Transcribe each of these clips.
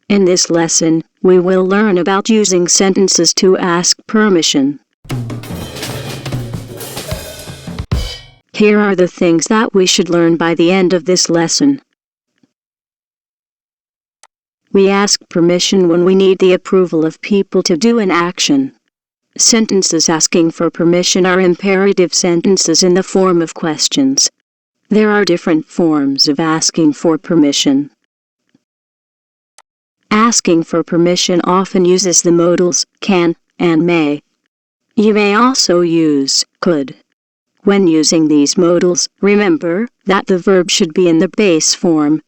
In this lesson, we will learn about using sentences to ask permission. Here are the things that we should learn by the end of this lesson. We ask permission when we need the approval of people to do an action. Sentences asking for permission are imperative sentences in the form of questions. There are different forms of asking for permission. Asking for permission often uses the modals can and may. You may also use could. When using these modals, remember that the verb should be in the base form.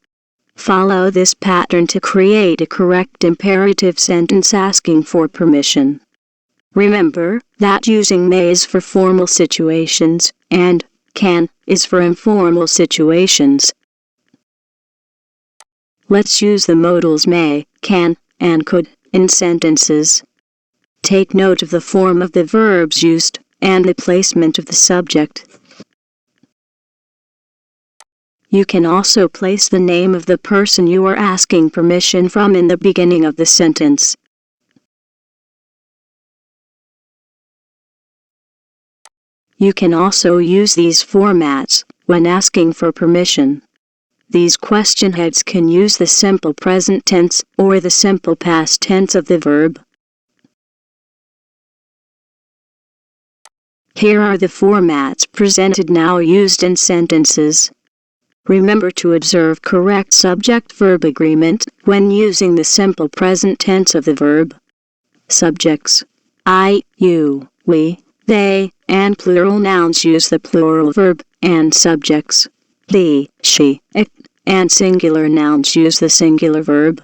Follow this pattern to create a correct imperative sentence asking for permission. Remember that using may is for formal situations, and can is for informal situations. Let's use the modals may, can, and could in sentences. Take note of the form of the verbs used and the placement of the subject. You can also place the name of the person you are asking permission from in the beginning of the sentence. You can also use these formats when asking for permission. These question heads can use the simple present tense or the simple past tense of the verb. Here are the formats presented now used in sentences. Remember to observe correct subject-verb agreement when using the simple present tense of the verb. Subjects: I, you, we, they, and plural nouns use the plural verb, and subjects: he, she, it, and singular nouns use the singular verb.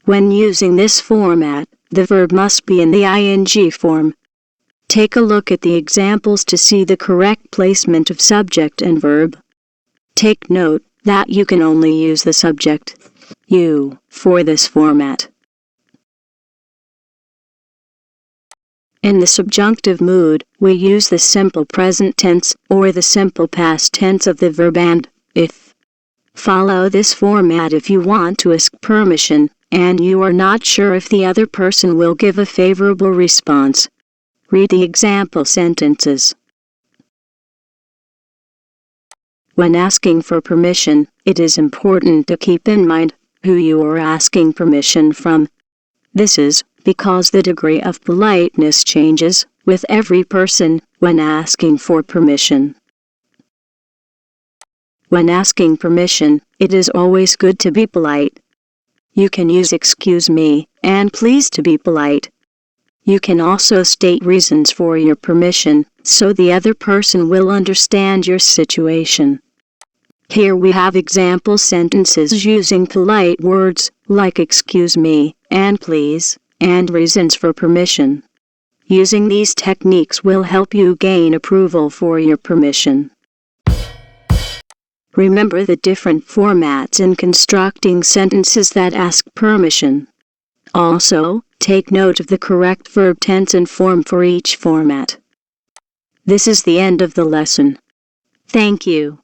When using this format, the verb must be in the ing form. Take a look at the examples to see the correct placement of subject and verb. Take note that you can only use the subject, you, for this format. In the subjunctive mood, we use the simple present tense or the simple past tense of the verb and if. Follow this format if you want to ask permission and you are not sure if the other person will give a favorable response. Read the example sentences. When asking for permission, it is important to keep in mind who you are asking permission from. This is because the degree of politeness changes with every person when asking for permission. When asking permission, it is always good to be polite. You can use excuse me and please to be polite. You can also state reasons for your permission so the other person will understand your situation. Here we have example sentences using polite words like excuse me and please, and reasons for permission. Using these techniques will help you gain approval for your permission. Remember the different formats in constructing sentences that ask permission. Also, take note of the correct verb tense and form for each format. This is the end of the lesson. Thank you.